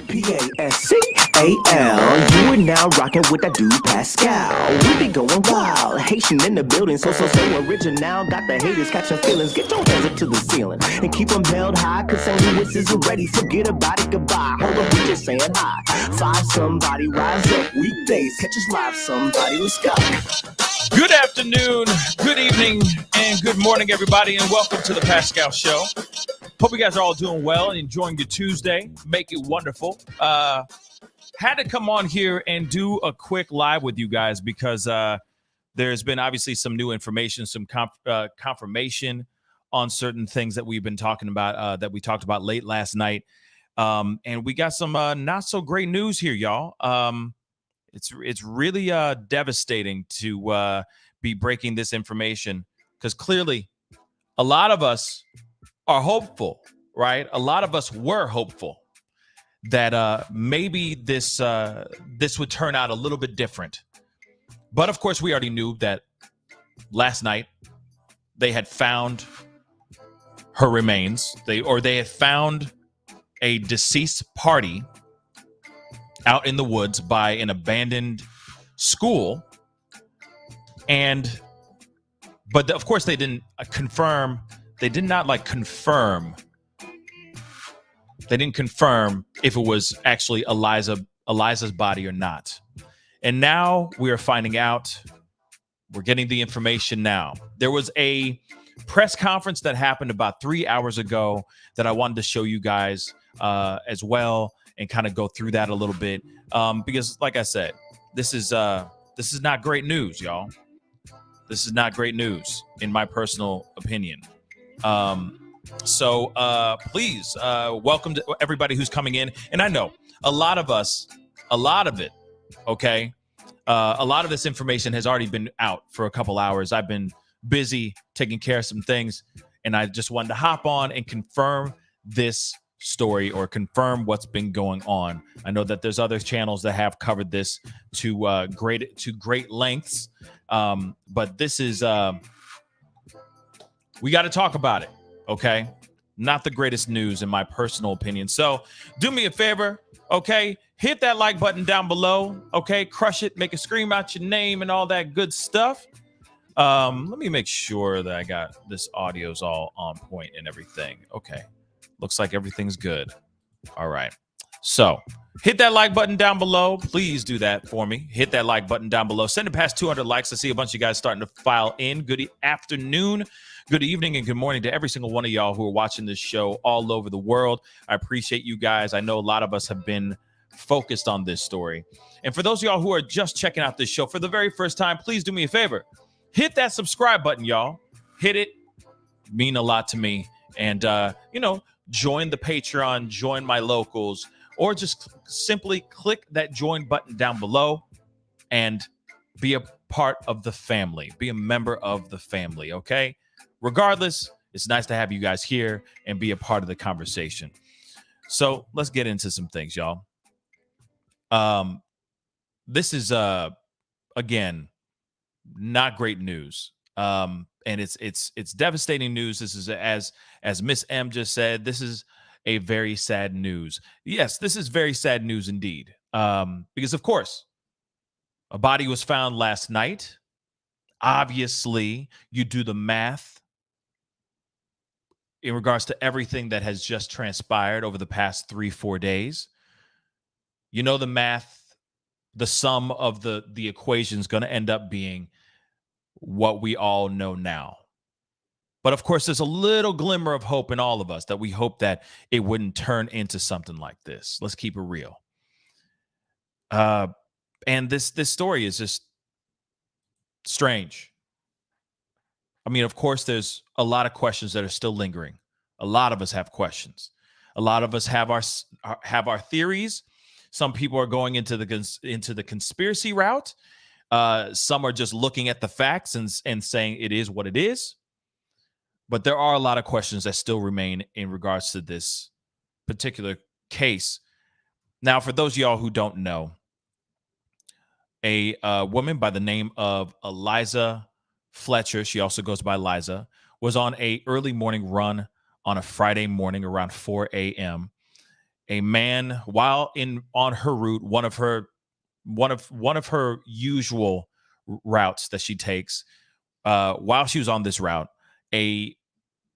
thepascal. You are now rocking with that dude Pascal. We be going wild, Haitian in the building, so original. Got the haters catching feelings. Get your hands up to the ceiling and keep them held high. Cause St. Louis is ready. Forget about it, goodbye. Hold up, we just saying hi. Five somebody, rise up. Weekdays, catch us live. Somebody, let's go. Good afternoon, good evening, and good morning, everybody, and welcome to the Pascal Show. Hope you guys are all doing well and enjoying your Tuesday. Make it wonderful. Had to come on here and do a quick live with you guys because there's been obviously some new information, some confirmation on certain things that we've been talking about, that we talked about late last night. And we got some not so great news here, y'all. It's really devastating to be breaking this information because clearly a lot of us are hopeful, right? A lot of us were hopeful that maybe this would turn out a little bit different. But of course, we already knew that last night they had found her remains. They had found a deceased party out in the woods by an abandoned school. But of course they didn't confirm. They did not confirm. They didn't confirm if it was actually Eliza's body or not. And now we are finding out. We're getting the information now. There was a press conference that happened about 3 hours ago that I wanted to show you guys as well and kind of go through that a little bit. Because like I said, this is not great news, y'all. This is not great news in my personal opinion. So please welcome to everybody who's coming in. And I know a lot of it, okay? A lot of this information has already been out for a couple hours. I've been busy taking care of some things, and I just wanted to hop on and confirm this story or confirm what's been going on. I know that there's other channels that have covered this to great lengths, but this is we got to talk about it, okay? Not the greatest news in my personal opinion. So do me a favor, okay? Hit that like button down below, okay? Crush it, make it scream out your name and all that good stuff. Let me make sure that I got this audio's all on point and everything. Okay. Looks like everything's good. All right. So hit that like button down below. Please do that for me. Hit that like button down below. Send it past 200 likes. I see a bunch of you guys starting to file in. Good afternoon, good evening, and good morning to every single one of y'all who are watching this show all over the world. I appreciate you guys. I know a lot of us have been focused on this story. And for those of y'all who are just checking out this show for the very first time, please do me a favor. Hit that subscribe button, y'all. Hit it. Mean a lot to me. And, join the Patreon, join my locals, or just simply click that join button down below and be a part of the family. Be a member of the family, okay? Regardless, it's nice to have you guys here and be a part of the conversation. So let's get into some things, y'all. This is, again, not great news. And it's devastating news. This is, as Miss M just said, this is a very sad news. Yes, this is very sad news indeed. Because of course, a body was found last night. Obviously, you do the math in regards to everything that has just transpired over the past 3-4 days. You know the math, the sum of the equation is going to end up being what we all know now. But of course, there's a little glimmer of hope in all of us that we hope that it wouldn't turn into something like this. Let's keep it real. And this story is just strange. I mean, of course, there's a lot of questions that are still lingering. A lot of us have questions. A lot of us have our theories. Some people are going into the conspiracy route. Some are just looking at the facts and saying it is what it is. But there are a lot of questions that still remain in regards to this particular case. Now, for those of y'all who don't know, a woman by the name of Eliza Fletcher, she also goes by Eliza, was on a early morning run on a Friday morning around 4 a.m. a man while on her route, one of her usual routes that she takes. While she was on this route, a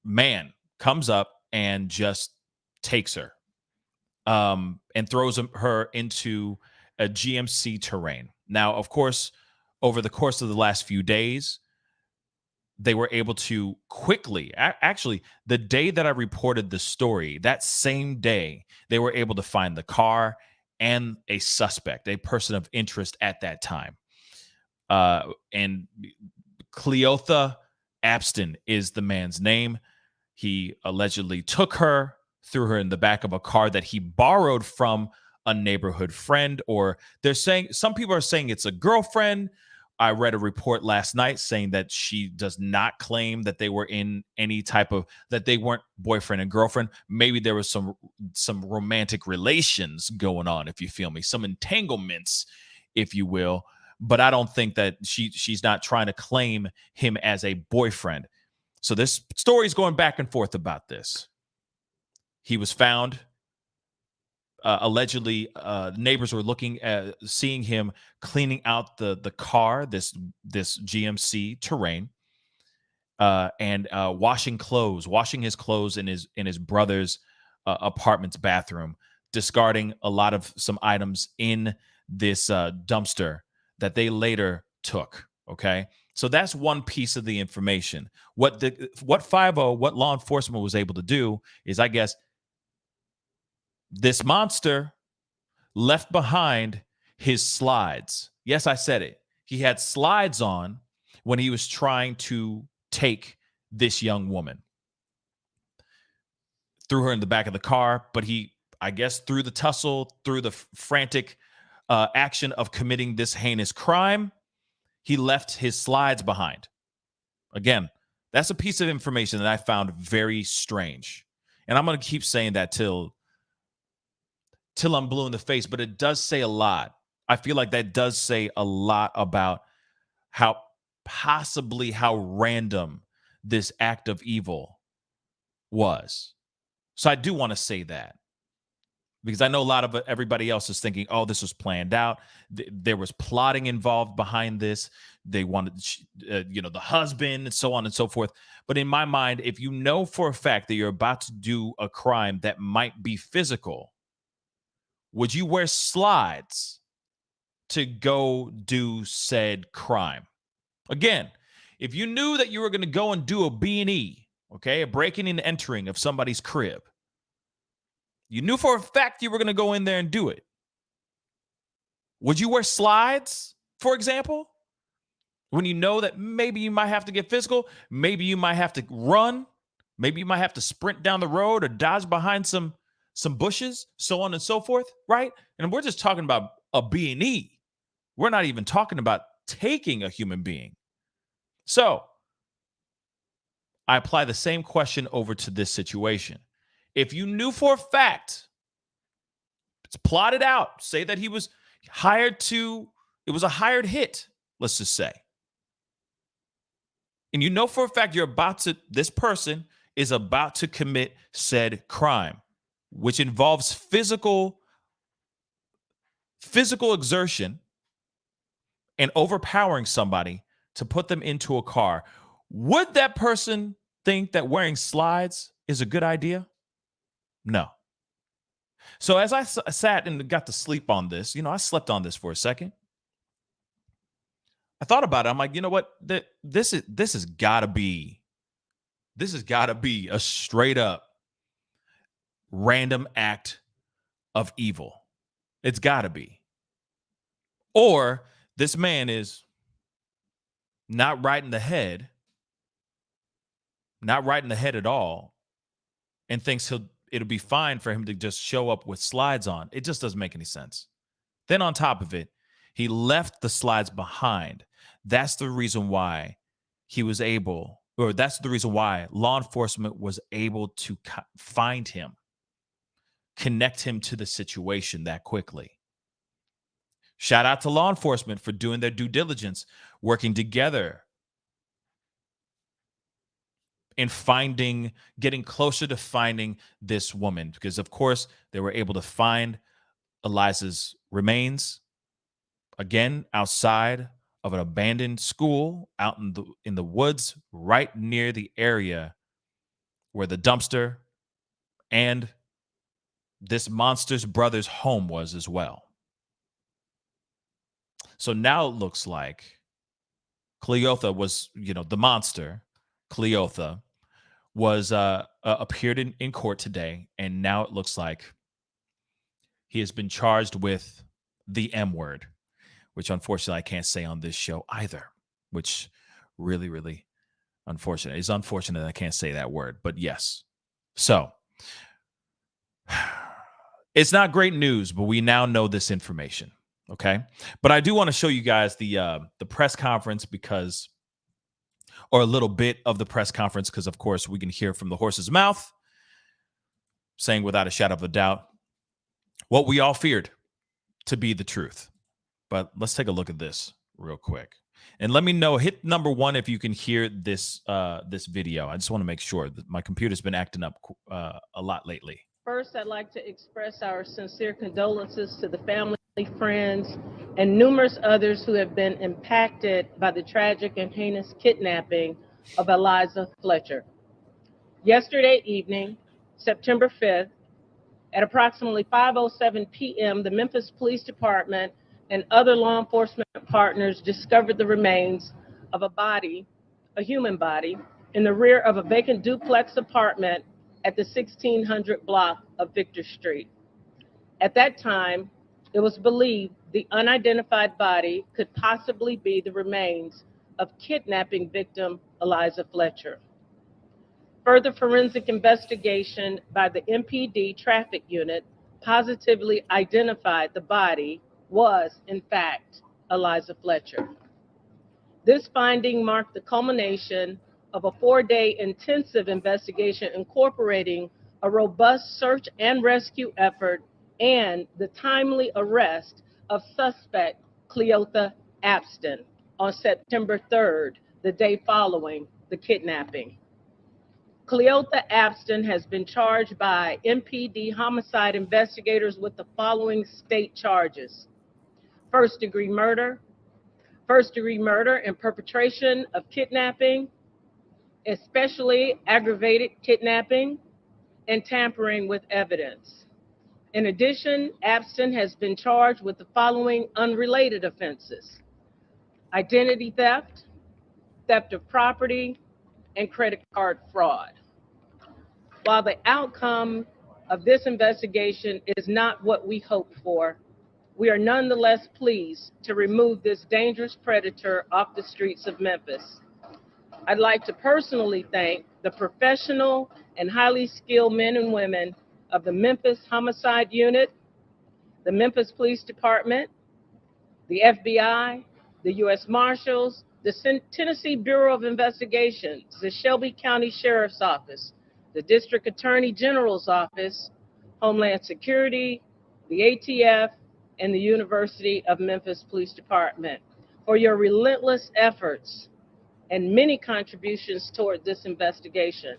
man comes up and just takes her, and throws her into a GMC terrain. Now, of course, over the course of the last few days, they were able to quickly, actually, the day that I reported the story, that same day, they were able to find the car and a suspect, a person of interest at that time. And Cleotha Abston is the man's name. He allegedly took her, threw her in the back of a car that he borrowed from a neighborhood friend, or they're saying, some people are saying it's a girlfriend. I read a report last night saying that she does not claim that they were in any type of, that they weren't boyfriend and girlfriend. Maybe there was some romantic relations going on, if you feel me, some entanglements, if you will. But I don't think that she's not trying to claim him as a boyfriend. So this story is going back and forth about this. He was found. Allegedly, neighbors were looking at seeing him cleaning out the car, this GMC terrain, and washing his clothes in his brother's apartment's bathroom, discarding some items in this dumpster that they later took. Okay, so that's one piece of the information. What law enforcement was able to do is, I guess, this monster left behind his slides. Yes, I said it. He had slides on when he was trying to take this young woman. Threw her in the back of the car, but he, I guess, through the tussle, through the frantic action of committing this heinous crime, he left his slides behind. Again, that's a piece of information that I found very strange. And I'm going to keep saying that till I'm blue in the face, but it does say a lot. I feel like that does say a lot about how random this act of evil was. So I do want to say that, because I know a lot of everybody else is thinking, oh, this was planned out. There was plotting involved behind this. They wanted, the husband and so on and so forth. But in my mind, if you know for a fact that you're about to do a crime that might be physical, would you wear slides to go do said crime? Again, if you knew that you were going to go and do a B&E, okay, a breaking and entering of somebody's crib, you knew for a fact you were going to go in there and do it, would you wear slides, for example? When you know that maybe you might have to get physical, maybe you might have to run, maybe you might have to sprint down the road or dodge behind some bushes, so on and so forth, right? And we're just talking about a B&E. We're not even talking about taking a human being. So I apply the same question over to this situation. If you knew for a fact, it's plotted out, say that he was it was a hired hit, let's just say. And you know for a fact this person is about to commit said crime, which involves physical exertion and overpowering somebody to put them into a car. Would that person think that wearing slides is a good idea? No. So as I sat and got to sleep on this, I slept on this for a second. I thought about it. I'm like, you know what? This has got to be a straight up random act of evil. It's got to be. Or this man is not right in the head at all, and thinks it'll be fine for him to just show up with slides on. It just doesn't make any sense. Then on top of it, he left the slides behind. That's the reason why that's the reason why law enforcement was able to find him, connect him to the situation that quickly. Shout out to law enforcement for doing their due diligence, working together. in getting closer to finding this woman, because of course they were able to find Eliza's remains again outside of an abandoned school out in the woods right near the area where the dumpster and this monster's brother's home was as well. So now it looks like Cleotha was, the monster, Cleotha, was appeared in court today, and now it looks like he has been charged with the M word, which unfortunately I can't say on this show either, which really, really unfortunate. It's unfortunate that I can't say that word, but yes. So it's not great news, but we now know this information. Okay. But I do want to show you guys the press conference or a little bit of the press conference, because of course we can hear from the horse's mouth saying without a shadow of a doubt what we all feared to be the truth. But let's take a look at this real quick. And let me know, hit number 1 if you can hear this this video. I just want to make sure that my computer's been acting up a lot lately. First, I'd like to express our sincere condolences to the family, friends, and numerous others who have been impacted by the tragic and heinous kidnapping of Eliza Fletcher. Yesterday evening, September 5th, at approximately 5:07 p.m., the Memphis Police Department and other law enforcement partners discovered the remains of a human body, in the rear of a vacant duplex apartment at the 1600 block of Victor Street. At that time, it was believed the unidentified body could possibly be the remains of kidnapping victim Eliza Fletcher. Further forensic investigation by the MPD traffic unit positively identified the body was, in fact, Eliza Fletcher. This finding marked the culmination of a 4-day intensive investigation incorporating a robust search and rescue effort and the timely arrest of suspect Cleotha Abston on September 3rd, the day following the kidnapping. Cleotha Abston has been charged by MPD homicide investigators with the following state charges: first-degree murder and perpetration of kidnapping, especially aggravated kidnapping, and tampering with evidence. In addition, Abston has been charged with the following unrelated offenses: identity theft, theft of property, and credit card fraud. While the outcome of this investigation is not what we hoped for, we are nonetheless pleased to remove this dangerous predator off the streets of Memphis. I'd like to personally thank the professional and highly skilled men and women of the Memphis Homicide Unit, the Memphis Police Department, the FBI, the U.S. Marshals, the Tennessee Bureau of Investigations, the Shelby County Sheriff's Office, the District Attorney General's Office, Homeland Security, the ATF, and the University of Memphis Police Department for your relentless efforts and many contributions toward this investigation.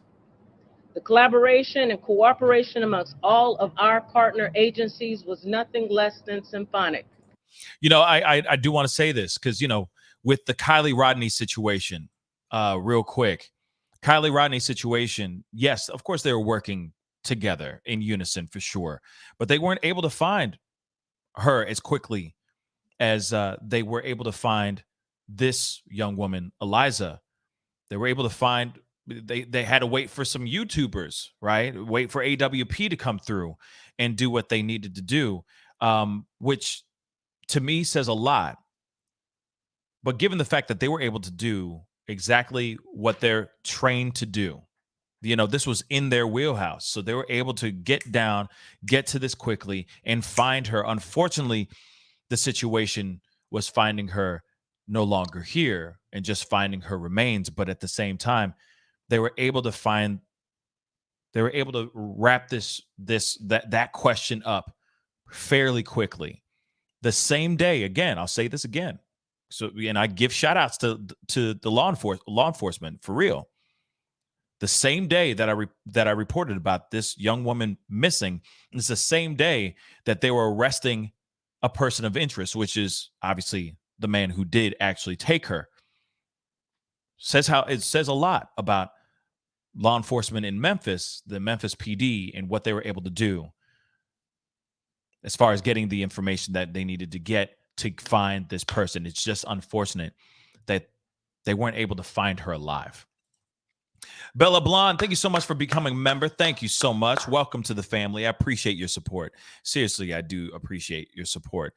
The collaboration and cooperation amongst all of our partner agencies was nothing less than symphonic. I do want to say this because, with the Kylie Rodney situation, real quick, Kylie Rodney situation, yes, of course they were working together in unison for sure, but they weren't able to find her as quickly as they were able to find this young woman, Eliza. They were able to find, they had to wait for some YouTubers, right? Wait for AWP to come through and do what they needed to do, which to me says a lot. But given the fact that they were able to do exactly what they're trained to do, this was in their wheelhouse. So they were able to get to this quickly and find her. Unfortunately, the situation was finding her no longer here and just finding her remains. But at the same time, they were able to wrap that question up fairly quickly. The same day, again, I'll say this again. So, and I give shout outs to the law enforcement for real. The same day that I reported about this young woman missing is the same day that they were arresting a person of interest, which is obviously the man who did actually take her. It says a lot about law enforcement in Memphis, the Memphis PD, and what they were able to do as far as getting the information that they needed to get to find this person. It's just unfortunate that they weren't able to find her alive. Bella Blonde, thank you so much for becoming a member. Thank you so much. Welcome to the family. I appreciate your support. Seriously, I do appreciate your support.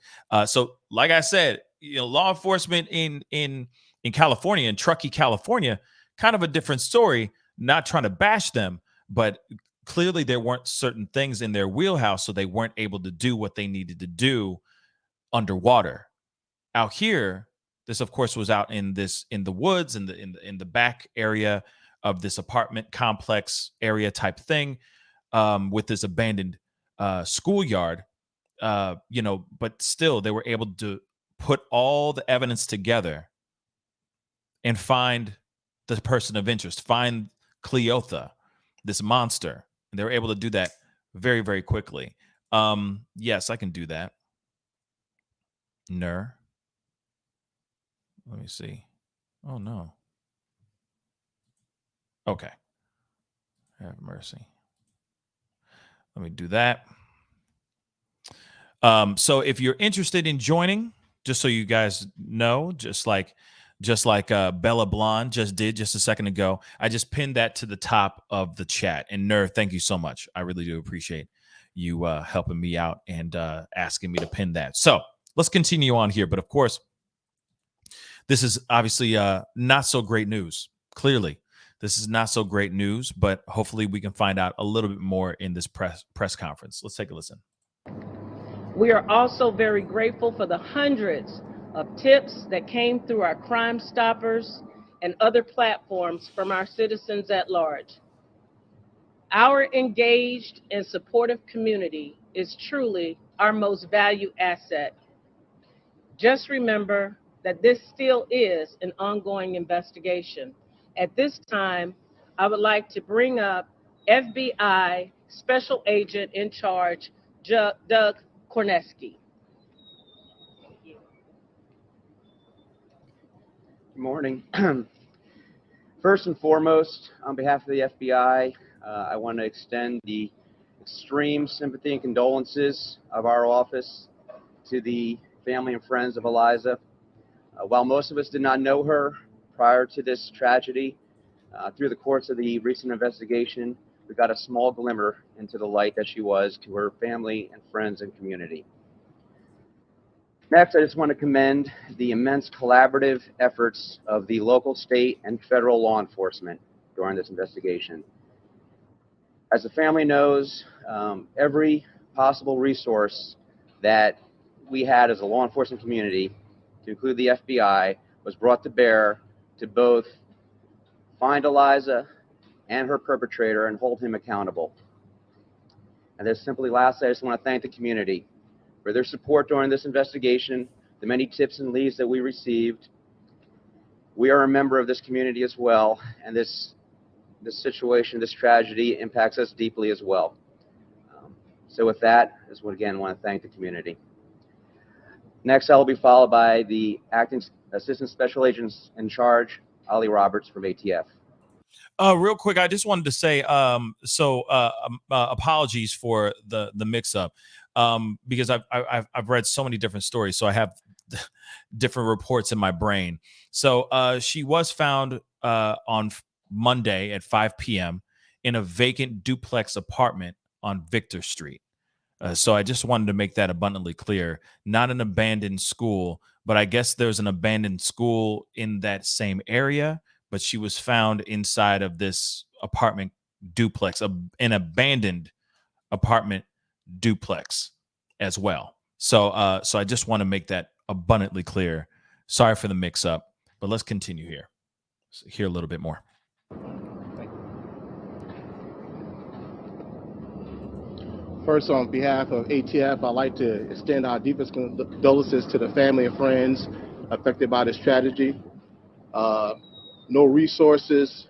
So, like I said, law enforcement in California, in Truckee, California, kind of a different story. Not trying to bash them, but clearly there weren't certain things in their wheelhouse, so they weren't able to do what they needed to do underwater. Out here, this of course was out in the woods, in the back area of this apartment complex area type thing, with this abandoned schoolyard, but still they were able to put all the evidence together and find the person of interest, find Cleotha, this monster. And they were able to do that very, very quickly. Yes, I can do that. Let me see. Oh, no. Okay. Have mercy. Let me do that. So if you're interested in joining, just so you guys know, just like Bella Blonde just did just a second ago, I just pinned that to the top of the chat. And thank you so much. I really do appreciate you helping me out and asking me to pin that. So let's continue on here. But of course, this is obviously not so great news. Clearly, this is not so great news, but hopefully we can find out a little bit more in this press conference. Let's take a listen. We are also very grateful for the hundreds of tips that came through our Crime Stoppers and other platforms from our citizens at large. Our engaged and supportive community is truly our most valued asset. Just remember that this still is an ongoing investigation. At this time, I would like to bring up FBI Special Agent in Charge, Doug Korneski. Good morning. First and foremost, on behalf of the FBI, I want to extend the extreme sympathy and condolences of our office to the family and friends of Eliza. While most of us did not know her prior to this tragedy, through the course of the recent investigation, we got a small glimmer into the light that she was to her family and friends and community. Next, I just want to commend the immense collaborative efforts of the local, state, and federal law enforcement during this investigation. As the family knows, every possible resource that we had as a law enforcement community, to include the FBI, was brought to bear to both find Eliza and her perpetrator and hold him accountable. And then simply lastly, I just want to thank the community for their support during this investigation, the many tips and leads that we received. We are a member of this community as well, and this situation, this tragedy impacts us deeply as well. So with that, I just again want to thank the community. Next, I will be followed by the Acting Assistant Special Agents in Charge, Ollie Roberts from ATF. Real quick, I just wanted to say, apologies for the mix-up, because I've read so many different stories, so I have different reports in my brain. So she was found on Monday at 5 p.m. in a vacant duplex apartment on Victor Street. So I just wanted to make that abundantly clear. Not an abandoned school, but I guess there's an abandoned school in that same area. But she was found inside of this apartment duplex, an abandoned apartment duplex as well. So I just want to make that abundantly clear. Sorry for the mix-up, but let's continue here. Hear a little bit more. First, on behalf of ATF, I'd like to extend our deepest condolences to the family and friends affected by this tragedy. No resources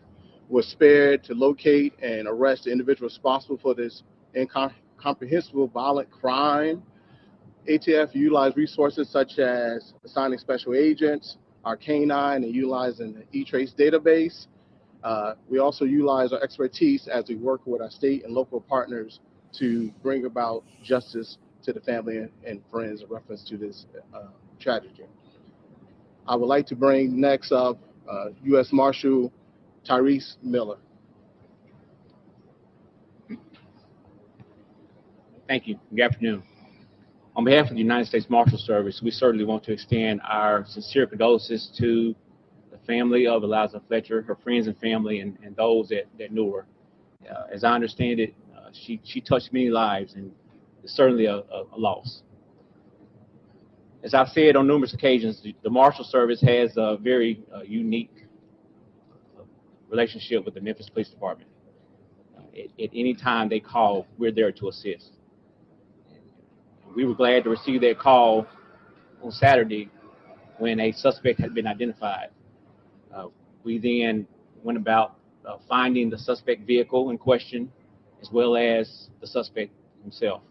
was spared to locate and arrest the individual responsible for this incomprehensible violent crime. ATF utilized resources such as assigning special agents, our canine, and utilizing the E-Trace database. We also utilize our expertise as we work with our state and local partners to bring about justice to the family and friends in reference to this tragedy. I would like to bring next up U.S. Marshal Tyrese Miller. Thank you. Good afternoon. On behalf of the United States Marshal Service, we certainly want to extend our sincere condolences to the family of Eliza Fletcher, her friends and family, and those that knew her. As I understand it, she touched many lives, and it's certainly a loss. As I've said on numerous occasions, the Marshal Service has a very unique relationship with the Memphis Police Department. At any time they call, we're there to assist. We were glad to receive that call on Saturday when a suspect had been identified. We then went about finding the suspect vehicle in question, as well as the suspect himself.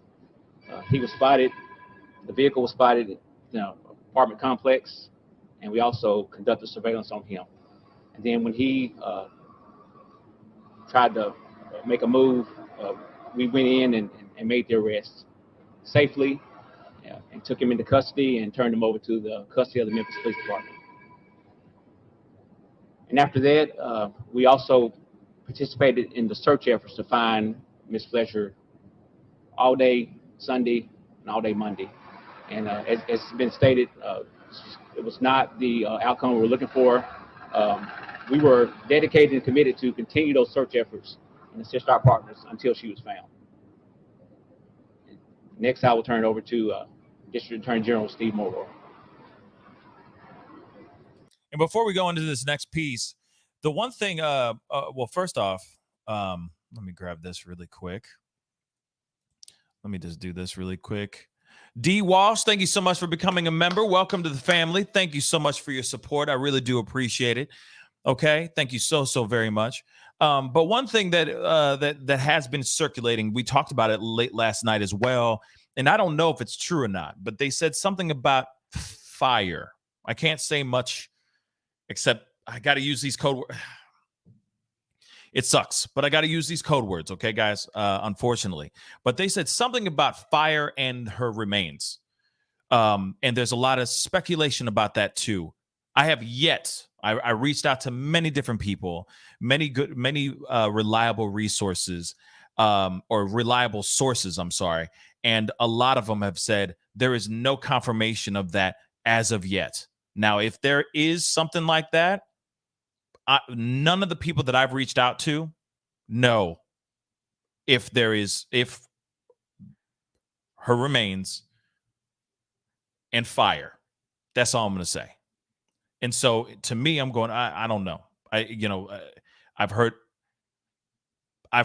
He was spotted, the vehicle was spotted in an apartment complex, and we also conducted surveillance on him. And then when he tried to make a move, we went in and made the arrest safely, and took him into custody and turned him over to the custody of the Memphis Police Department. And after that, we also participated in the search efforts to find Ms. Fletcher all day Sunday and all day Monday. And as has been stated, it was not the outcome we were looking for. We were dedicated and committed to continue those search efforts and assist our partners until she was found. Next, I will turn it over to District Attorney General Steve Morrow. And before we go into this next piece, the one thing, well, first off, let me grab this really quick. Let me just do this really quick. D. Walsh, thank you so much for becoming a member. Welcome to the family. Thank you so much for your support. I really do appreciate it. Okay, thank you so very much. But one thing that that has been circulating, we talked about it late last night as well, and I don't know if it's true or not, but they said something about fire. I can't say much except I got to use these code words. It sucks, but I got to use these code words, okay, guys, unfortunately. But they said something about fire and her remains. And there's a lot of speculation about that, too. I have yet, I reached out to many different people, many reliable resources, or reliable sources, I'm sorry. And a lot of them have said there is no confirmation of that as of yet. Now, if there is something like that, none of the people that I've reached out to know if her remains and fire. That's all I'm going to say. And so to me, I'm going, I don't know. I've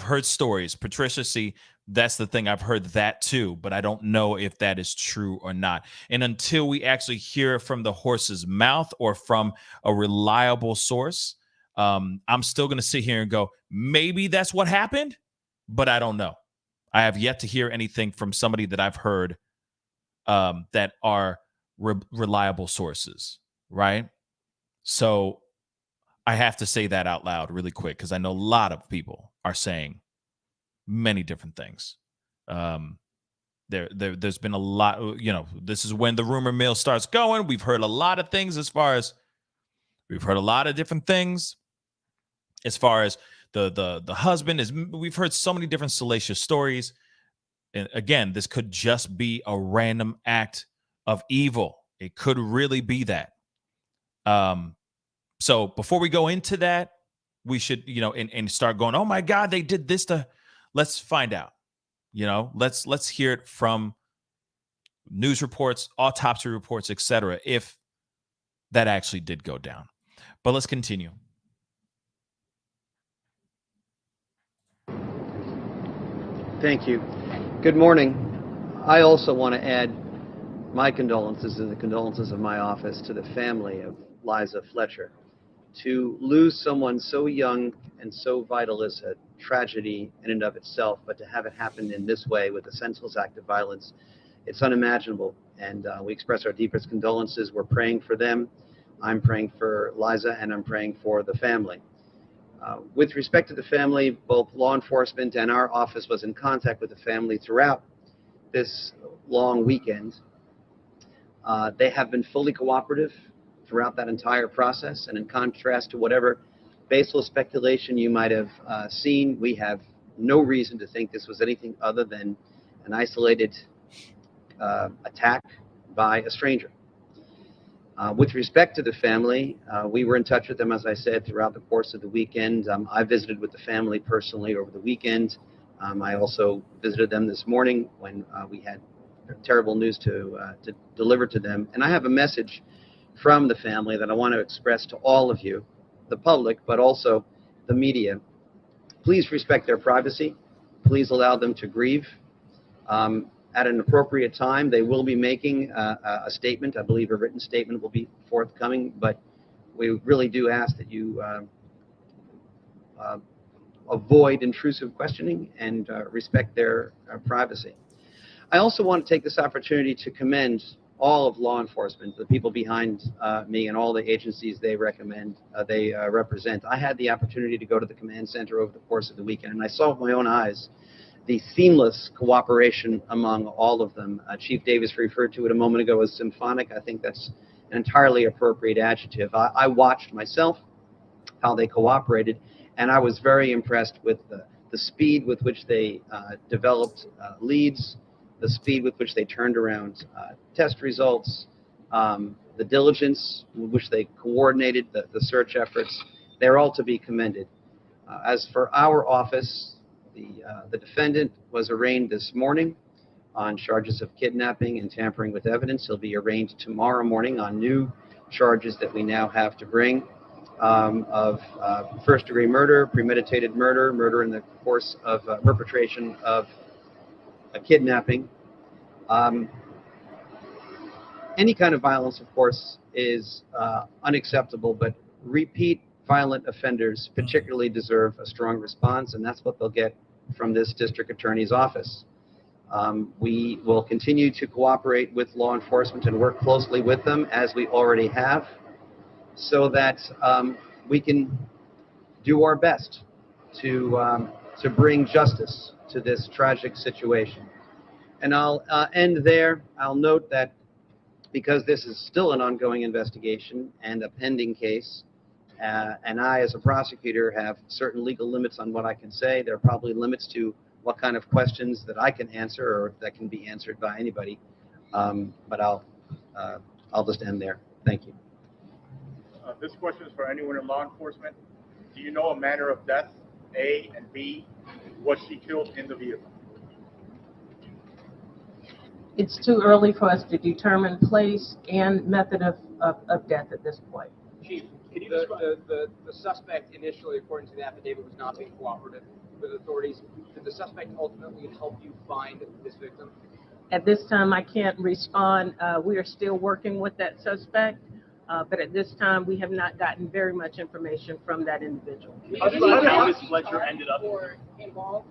heard stories. Patricia, see, that's the thing. I've heard that too, but I don't know if that is true or not. And until we actually hear from the horse's mouth or from a reliable source, I'm still going to sit here and go, maybe that's what happened, but I don't know. I have yet to hear anything from somebody that I've heard that are reliable sources, right? So I have to say that out loud really quick because I know a lot of people are saying many different things. There's been a lot, this is when the rumor mill starts going. We've heard a lot of things we've heard a lot of different things as far as the husband is. We've heard so many different salacious stories. And again, this could just be a random act of evil. It could really be that. So before we go into that, we should, and start going, oh my God, they did this let's find out, let's hear it from news reports, autopsy reports, etc., if that actually did go down. But let's continue. Thank you. Good morning. I also want to add my condolences and the condolences of my office to the family of Eliza Fletcher. To lose someone so young and so vital is a tragedy in and of itself, but to have it happen in this way with a senseless act of violence, it's unimaginable. And we express our deepest condolences. We're praying for them. I'm praying for Eliza, and I'm praying for the family. With respect to the family, both law enforcement and our office was in contact with the family throughout this long weekend. They have been fully cooperative throughout that entire process, and in contrast to whatever baseless speculation you might have seen, we have no reason to think this was anything other than an isolated attack by a stranger. With respect to the family, we were in touch with them, as I said, throughout the course of the weekend. I visited with the family personally over the weekend. I also visited them this morning when we had terrible news to deliver to them. And I have a message from the family that I want to express to all of you, the public, but also the media. Please respect their privacy. Please allow them to grieve. At an appropriate time, they will be making a statement. I believe a written statement will be forthcoming, but we really do ask that you avoid intrusive questioning and respect their privacy. I also want to take this opportunity to commend all of law enforcement, the people behind me and all the agencies they represent. I had the opportunity to go to the command center over the course of the weekend, and I saw with my own eyes the seamless cooperation among all of them. Chief Davis referred to it a moment ago as symphonic. I think that's an entirely appropriate adjective. I watched myself how they cooperated, and I was very impressed with the speed with which they developed leads, the speed with which they turned around test results, the diligence with which they coordinated the search efforts. They're all to be commended. As for our office, the defendant was arraigned this morning on charges of kidnapping and tampering with evidence. He'll be arraigned tomorrow morning on new charges that we now have to bring of first-degree murder, premeditated murder, murder in the course of perpetration of a kidnapping. Any kind of violence, of course, is unacceptable, but repeat violent offenders particularly deserve a strong response, and that's what they'll get from this district attorney's office. We will continue to cooperate with law enforcement and work closely with them, as we already have, so that we can do our best to bring justice to this tragic situation. And I'll end there. I'll note that because this is still an ongoing investigation and a pending case, and I, as a prosecutor, have certain legal limits on what I can say. There are probably limits to what kind of questions that I can answer or that can be answered by anybody. But I'll just end there. Thank you. This question is for anyone in law enforcement. Do you know a manner of death, A, and B, was she killed in the vehicle? It's too early for us to determine place and method of death at this point. Chief, can you describe the suspect initially, according to the affidavit, was not being cooperative with authorities? Did the suspect ultimately help you find this victim? At this time, I can't respond. We are still working with that suspect, but at this time, we have not gotten very much information from that individual. How did Eliza Fletcher ended up involved?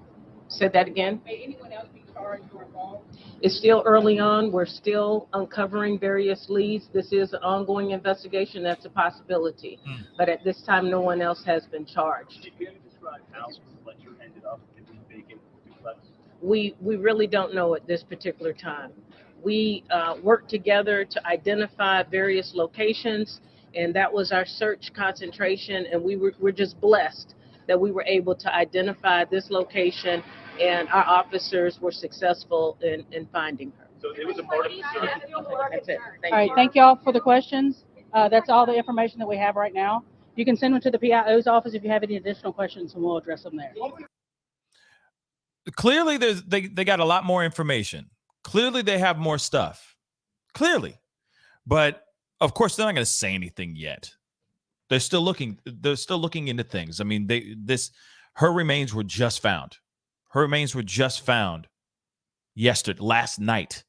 Say that again? May anyone else be charged or involved? It's still early on. We're still uncovering various leads. This is an ongoing investigation. That's a possibility. But at this time, no one else has been charged. Can you describe how Fletcher ended up in the vacant duplex? We really don't know at this particular time. We worked together to identify various locations, and that was our search concentration, and we're just blessed that we were able to identify this location, and our officers were successful in finding her. So it was a part of the search. That's it. All right, thank you all for the questions. That's all the information that we have right now. You can send them to the PIO's office if you have any additional questions, and we'll address them there. Clearly, they got a lot more information. Clearly, they have more stuff. Clearly. But, of course, they're not going to say anything yet. They're still looking into things. I mean, her remains were just found. Her remains were just found last night.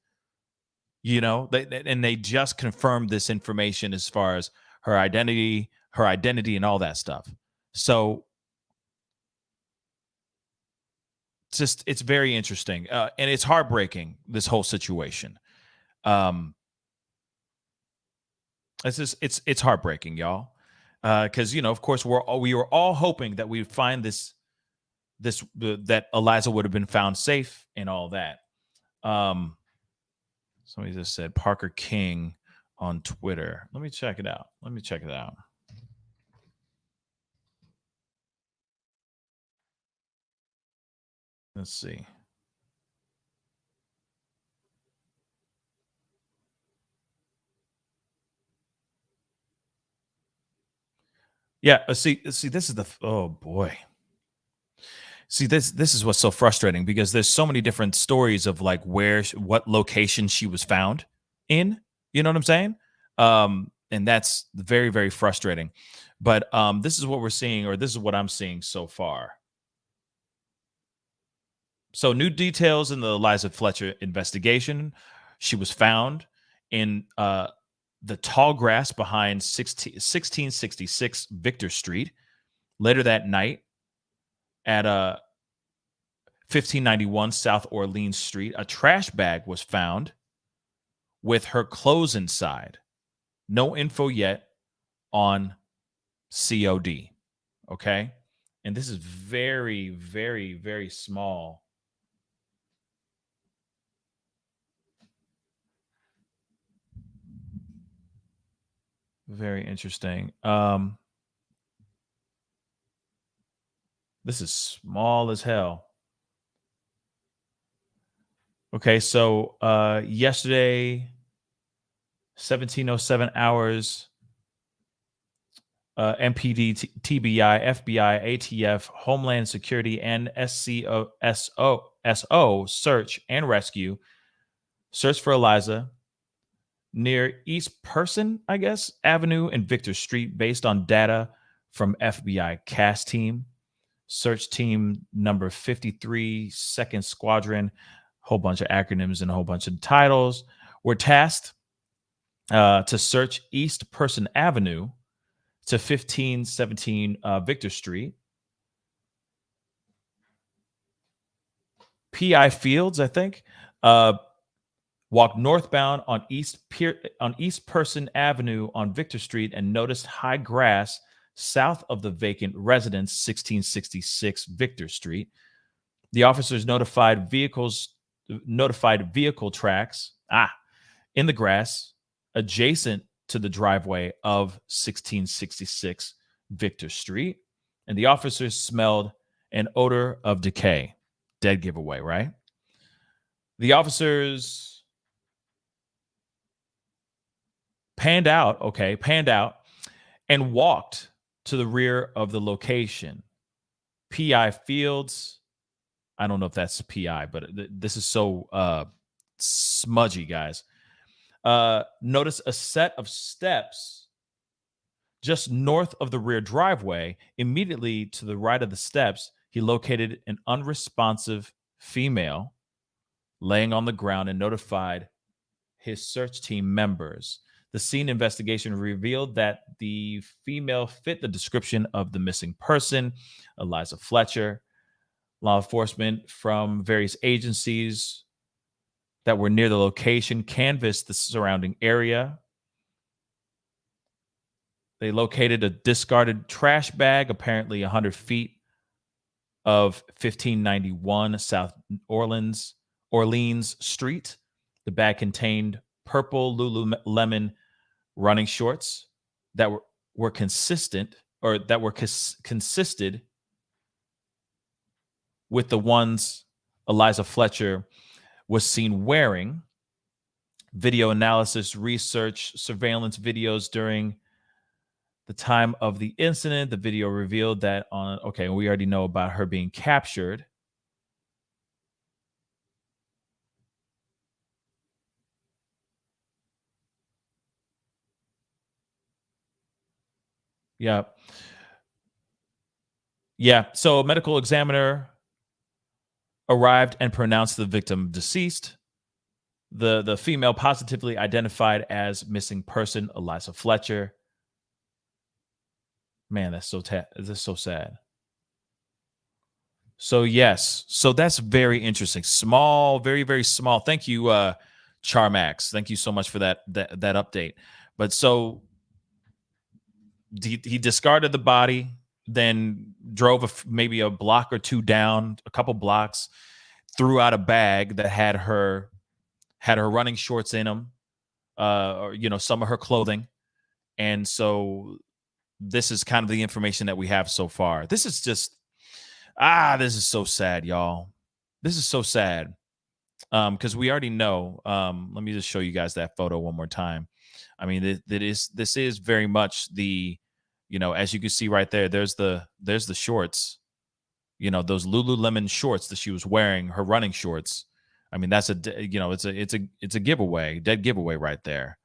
You know, they just confirmed this information as far as her identity, her identity and all that stuff. So it's very interesting. And it's heartbreaking, this whole situation. It's heartbreaking, y'all. Because, of course, we were all hoping that we would find that Eliza would have been found safe and all that. Somebody just said Parker King on Twitter. Let me check it out. Let's see. Yeah, see, this is oh boy. See, this is what's so frustrating, because there's so many different stories of like what location she was found in. You know what I'm saying? And that's very, very frustrating. But this is what we're seeing, or this is what I'm seeing so far. So, new details in the Eliza Fletcher investigation. She was found in the tall grass behind 1666 Victor Street. Later that night, at 1591 South Orleans Street, a trash bag was found with her clothes inside. No info yet on COD. Okay? And this is very, very, very small. Very interesting. This is small as hell. Okay, so yesterday, 1707 hours, MPD, TBI, FBI, ATF, Homeland Security, and SCO search and rescue. Search for Eliza near East Person, I guess, Avenue and Victor Street, based on data from FBI CAS team. Search team number 53, 2nd Squadron, whole bunch of acronyms and a whole bunch of titles, were tasked to search East Person Avenue to 1517 Victor Street. P.I. Fields, I think, walked northbound on East Person Avenue on Victor Street and noticed high grass south of the vacant residence, 1666 Victor Street. The officers notified vehicle tracks in the grass adjacent to the driveway of 1666 Victor Street, and the officers smelled an odor of decay. Dead giveaway, right? The officers panned out, and walked to the rear of the location. P.I. Fields, I don't know if that's P.I., but this is so smudgy, guys. Notice a set of steps just north of the rear driveway. Immediately to the right of the steps, he located an unresponsive female laying on the ground and notified his search team members. The scene investigation revealed that the female fit the description of the missing person, Eliza Fletcher. Law enforcement from various agencies that were near the location canvassed the surrounding area. They located a discarded trash bag, apparently 100 feet of 1591 South Orleans Street. The bag contained purple Lululemon running shorts that consisted with the ones Eliza Fletcher was seen wearing. Video analysis, research, surveillance videos during the time of the incident. The video revealed that we already know about her being captured. Yeah. So a medical examiner arrived and pronounced the victim deceased. The female positively identified as missing person Eliza Fletcher. Man, that's so sad. So yes, so that's very interesting. Small, very, very small. Thank you, Charmax. Thank you so much for that update. But so he discarded the body, then drove maybe a block or two down, a couple blocks, threw out a bag that had her running shorts in them, or some of her clothing, and so this is kind of the information that we have so far. This is just this is so sad, y'all. This is so sad. Because we already know. Let me just show you guys that photo one more time. I mean, this is very much the, as you can see right there, there's the shorts, those Lululemon shorts that she was wearing, her running shorts. I mean, that's it's a giveaway, dead giveaway right there.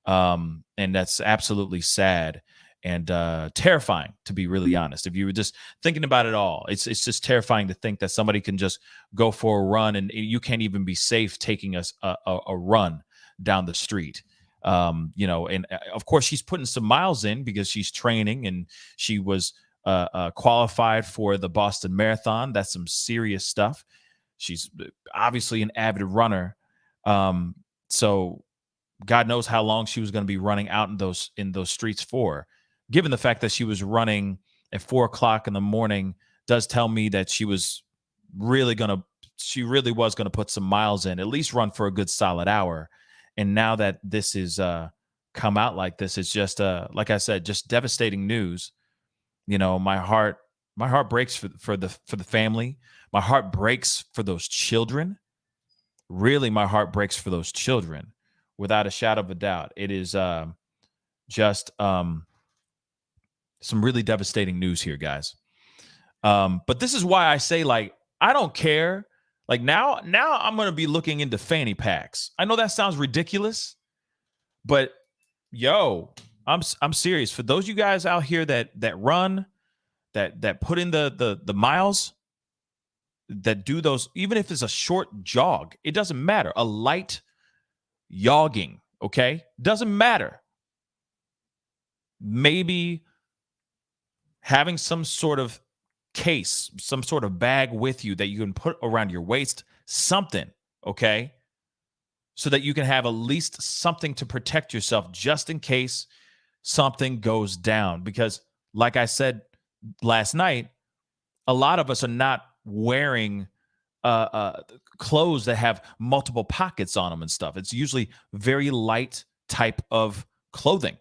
And that's absolutely sad and terrifying, to be really honest. If you were just thinking about it all, it's just terrifying to think that somebody can just go for a run and you can't even be safe taking a run down the street. And of course she's putting some miles in because she's training, and she was qualified for the Boston Marathon. That's some serious stuff. She's obviously an avid runner. So God knows how long she was going to be running out in those streets for. Given the fact that she was running at 4 o'clock in the morning, does tell me that she really was gonna put some miles in, at least run for a good solid hour. And now that this is come out like this, it's just like I said, just devastating news. My heart breaks for the family. My heart breaks for those children. Really, my heart breaks for those children, without a shadow of a doubt. It is just some really devastating news here, guys. But this is why I say, like, I don't care. Like now I'm going to be looking into fanny packs. I know that sounds ridiculous, but yo, I'm serious. For those of you guys out here that run, that put in the miles, that do those, even if it's a short jog, it doesn't matter. A light jogging, okay? Doesn't matter. Maybe having some sort of case, some sort of bag with you that you can put around your waist, something, okay? So that you can have at least something to protect yourself just in case something goes down. Because like I said last night, a lot of us are not wearing clothes that have multiple pockets on them and stuff. It's usually very light type of clothing,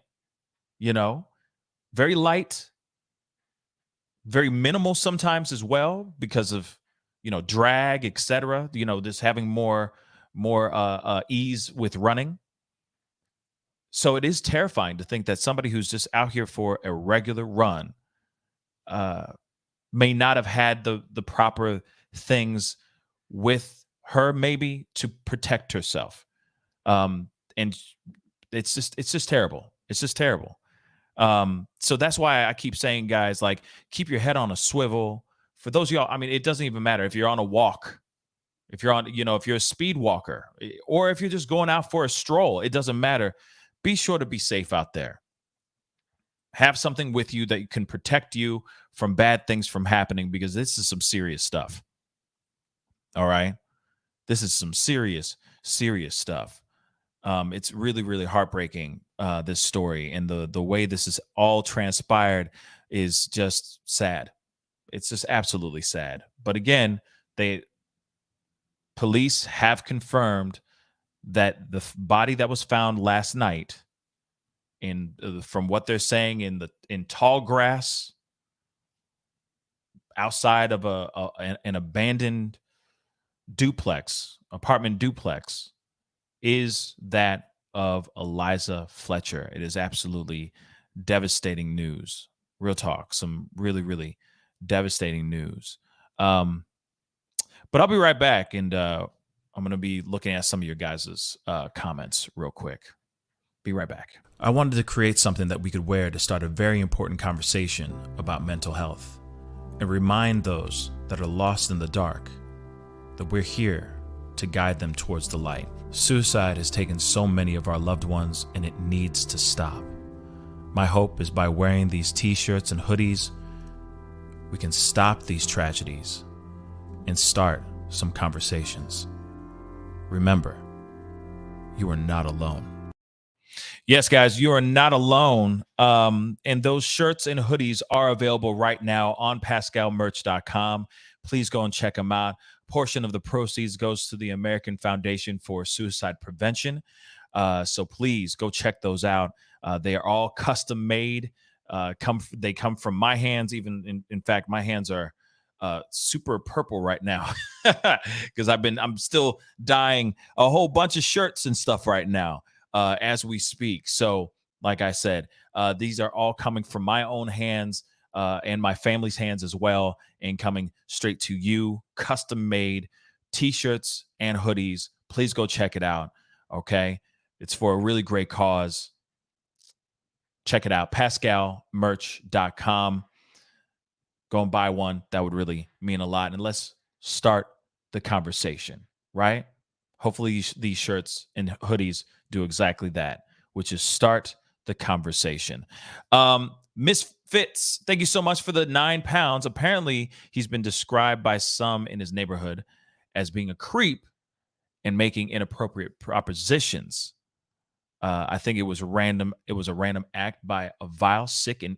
very light, very minimal sometimes as well, because of, drag, etc. Just having more ease with running. So it is terrifying to think that somebody who's just out here for a regular run may not have had the proper things with her, maybe, to protect herself. And it's just terrible. It's just terrible. So that's why I keep saying, guys, like, keep your head on a swivel. For those of y'all, I mean, it doesn't even matter if you're on a walk, if you're on, if you're a speed walker, or if you're just going out for a stroll, it doesn't matter. Be sure to be safe out there. Have something with you that can protect you from bad things from happening, because this is some serious stuff. All right. This is some serious stuff. It's really, really heartbreaking, this story, and the way this is all transpired is just sad. It's just absolutely sad. But again, police have confirmed that the body that was found last night, from what they're saying, in tall grass outside of an abandoned apartment duplex, is that of Eliza Fletcher. It is absolutely devastating news. Real talk. Some really, really devastating news. But I'll be right back, and I'm going to be looking at some of your guys' comments real quick. Be right back. I wanted to create something that we could wear to start a very important conversation about mental health, and remind those that are lost in the dark that we're here to guide them towards the light. Suicide has taken so many of our loved ones, and it needs to stop. My hope is by wearing these t-shirts and hoodies, we can stop these tragedies and start some conversations. Remember, you are not alone. Yes, guys, you are not alone. And those shirts and hoodies are available right now on pascalmerch.com. Please go and check them out. Portion of the proceeds goes to the American Foundation for Suicide Prevention. So please go check those out. They are all custom made. They come from my hands. Even in fact, my hands are super purple right now because I'm still dyeing a whole bunch of shirts and stuff right now as we speak. So like I said, these are all coming from my own hands and my family's hands as well, and coming straight to you, custom made t-shirts and hoodies. Please go check it out. Okay. It's for a really great cause. Check it out. pascalmerch.com. Go and buy one. That would really mean a lot. And let's start the conversation, right? Hopefully these shirts and hoodies do exactly that, which is start the conversation. Miss Fitz, thank you so much for the £9. Apparently, he's been described by some in his neighborhood as being a creep and making inappropriate propositions. I think it was random. It was a random act by a vile, sick, and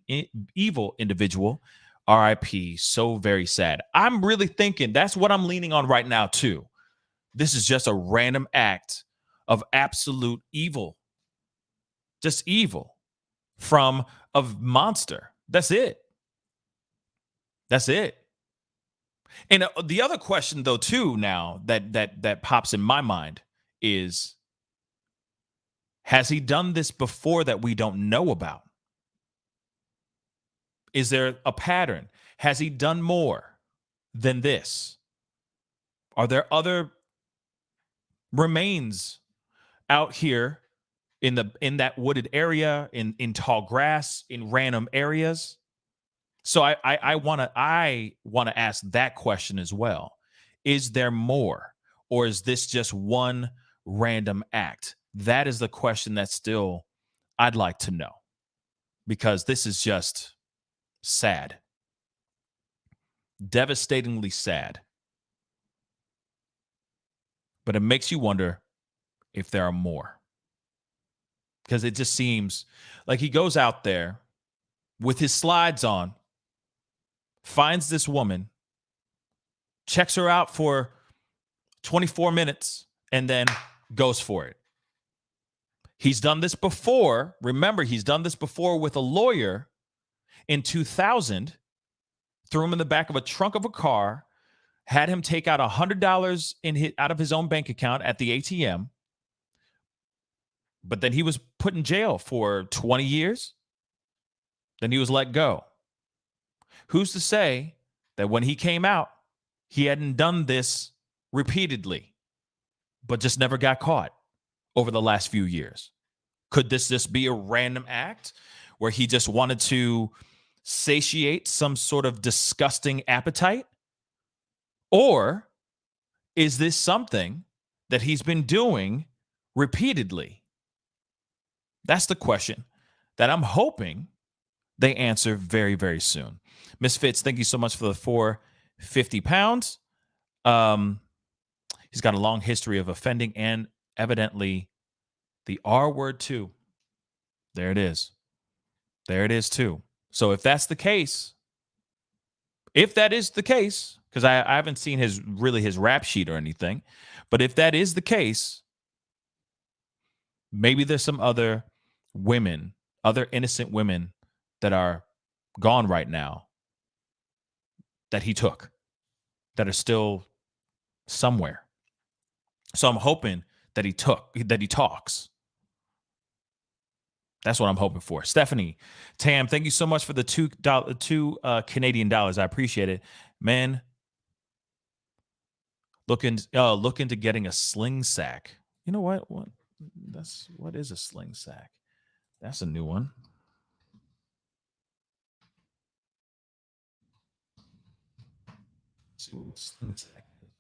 evil individual. R.I.P. So very sad. I'm really thinking that's what I'm leaning on right now, too. This is just a random act of absolute evil. Just evil from a monster. That's it. That's it. And the other question, though, too, now that pops in my mind is, has he done this before that we don't know about? Is there a pattern? Has he done more than this? Are there other remains out here in that wooded area, in tall grass, in random areas? So I want to ask that question as well. Is there more, or is this just one random act? That is the question that still I'd like to know, because this is just sad. Devastatingly sad. But it makes you wonder if there are more. Because it just seems like he goes out there with his slides on, finds this woman, checks her out for 24 minutes, and then goes for it. He's done this before. Remember, he's done this before with a lawyer in 2000, threw him in the back of a trunk of a car, had him take out $100 out of his own bank account at the ATM. But then he was put in jail for 20 years. Then he was let go. Who's to say that when he came out, he hadn't done this repeatedly, but just never got caught over the last few years? Could this just be a random act where he just wanted to satiate some sort of disgusting appetite? Or is this something that he's been doing repeatedly? That's the question that I'm hoping they answer very, very soon. Miss Fitz, thank you so much for the £450. He's got a long history of offending and evidently the R word too. There it is. There it is too. So if that's the case, because I haven't seen his rap sheet or anything, but if that is the case, maybe there's some other women, other innocent women that are gone right now that he took, that are still somewhere. So I'm hoping that he talks. That's what I'm hoping for. Stephanie, Tam, thank you so much for the two Canadian dollars. I appreciate it, man. Look into getting a sling sack. You know what? What is a sling sack? That's a new one.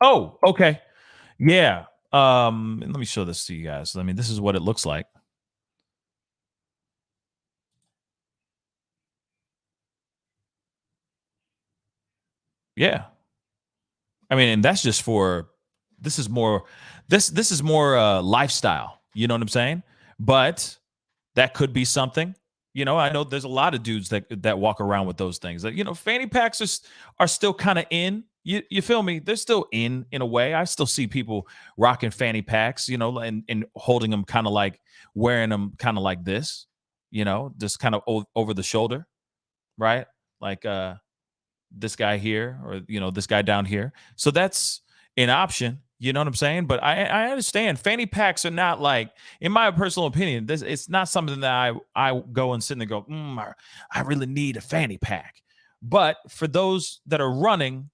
Oh, okay. Yeah. Let me show this to you guys. I mean, this is what it looks like. Yeah. I mean, and that's just for, this is more lifestyle. You know what I'm saying? But that could be something. I know there's a lot of dudes that walk around with those things. Fanny packs are still kind of in. You feel me? They're still in a way. I still see people rocking fanny packs, and holding them kind of like wearing them kind of like this, just kind of over the shoulder, right? Like this guy here, or this guy down here. So that's an option. You know what I'm saying? But I understand fanny packs are not, like, in my personal opinion, it's not something that I go and sit and go, I really need a fanny pack. But for those that are running,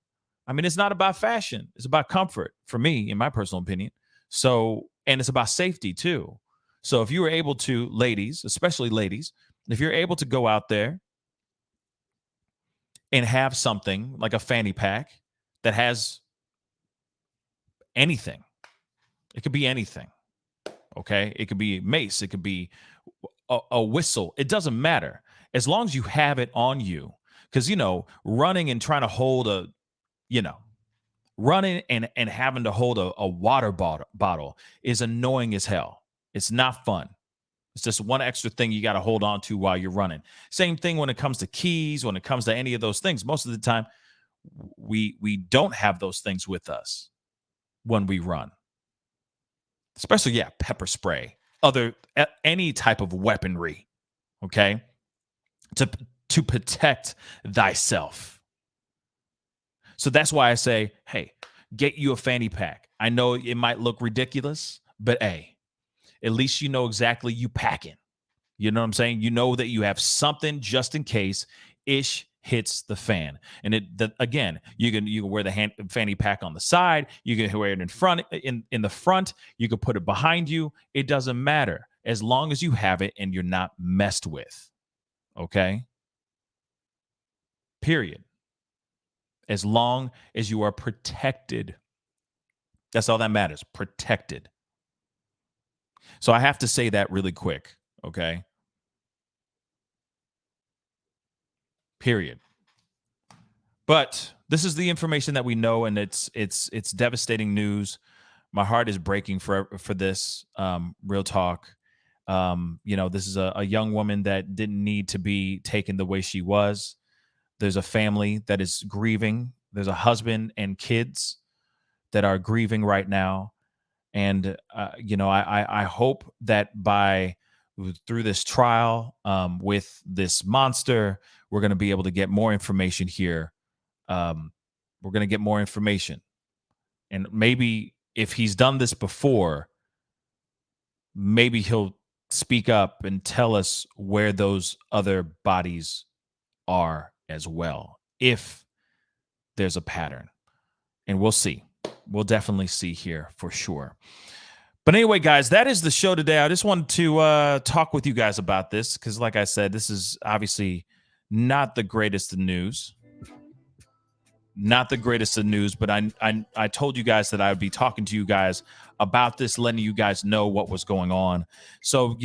I mean, it's not about fashion. It's about comfort for me, in my personal opinion. So, and it's about safety too. So if you were able to, ladies, especially ladies, if you're able to go out there and have something like a fanny pack that has anything. It could be anything. Okay. It could be mace. It could be a whistle. It doesn't matter. As long as you have it on you. Because, running and trying to hold running and having to hold a water bottle is annoying as hell. It's not fun. It's just one extra thing you got to hold on to while you're running. Same thing when it comes to keys, when it comes to any of those things. Most of the time, we don't have those things with us when we run, especially pepper spray, any type of weaponry, okay, to protect thyself. So that's why I say, hey, get you a fanny pack. I know it might look ridiculous, but hey, at least you know exactly you packing. You know what I'm saying? You know that you have something just in case ish hits the fan. And again, you can wear the fanny pack on the side. You can wear it in front, in the front. You can put it behind you. It doesn't matter as long as you have it and you're not messed with. Okay. Period. As long as you are protected. That's all that matters. Protected. So I have to say that really quick. Okay. Period. But this is the information that we know, and it's devastating news. My heart is breaking for this. Real talk. This is a young woman that didn't need to be taken the way she was. There's a family that is grieving. There's a husband and kids that are grieving right now. And I hope that through this trial with this monster, we're going to be able to get more information here. We're going to get more information. And maybe if he's done this before, maybe he'll speak up and tell us where those other bodies are as well, if there's a pattern. And we'll see. We'll definitely see here for sure. But anyway, guys, that is the show today. I just wanted to talk with you guys about this because, like I said, this is obviously not the greatest of news. Not the greatest of news, but I told you guys that I would be talking to you guys about this, letting you guys know what was going on. So,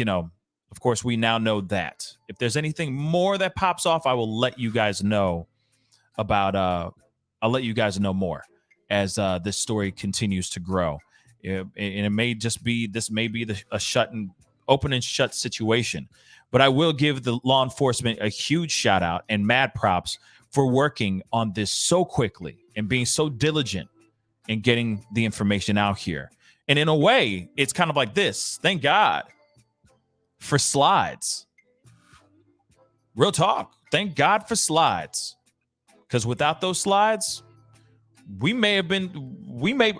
of course, we now know that. If there's anything more that pops off, I will let you guys know about. I'll let you guys know more as this story continues to grow. And it may just be, this may be a open and shut situation. But I will give the law enforcement a huge shout out and mad props for working on this so quickly and being so diligent in getting the information out here. And in a way, it's kind of like this. Thank God for slides. Real talk. Thank God for slides. Because without those slides, we may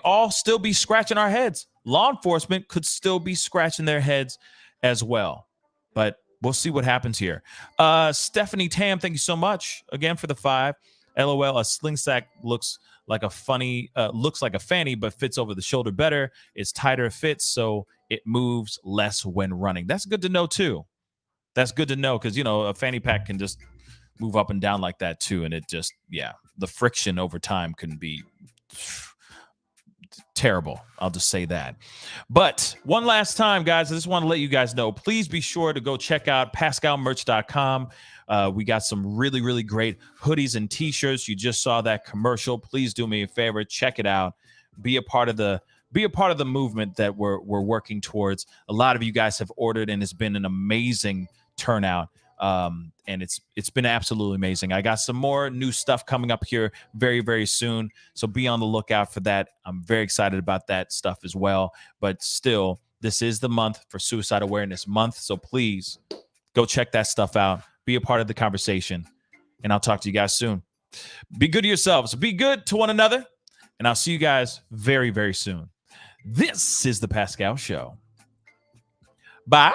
all still be scratching our heads. Law enforcement could still be scratching their heads as well. But we'll see what happens here. Stephanie Tam, thank you so much again for the 5. LOL, a sling sack looks like a fanny, but fits over the shoulder better. It's tighter fits, so it moves less when running. That's good to know too. That's good to know because, a fanny pack can just move up and down like that too. And it just, the friction over time can be terrible. I'll just say that. But one last time, guys, I just want to let you guys know, please be sure to go check out pascalmerch.com. We got some really, really great hoodies and t-shirts. You just saw that commercial. Please do me a favor, check it out. Be a part of the movement that we're working towards. A lot of you guys have ordered, and it's been an amazing turnout. And it's been absolutely amazing. I got some more new stuff coming up here very, very soon. So be on the lookout for that. I'm very excited about that stuff as well. But still, this is the month for Suicide Awareness Month. So please go check that stuff out. Be a part of the conversation. And I'll talk to you guys soon. Be good to yourselves. Be good to one another. And I'll see you guys very, very soon. This is the Pascal Show. Bye.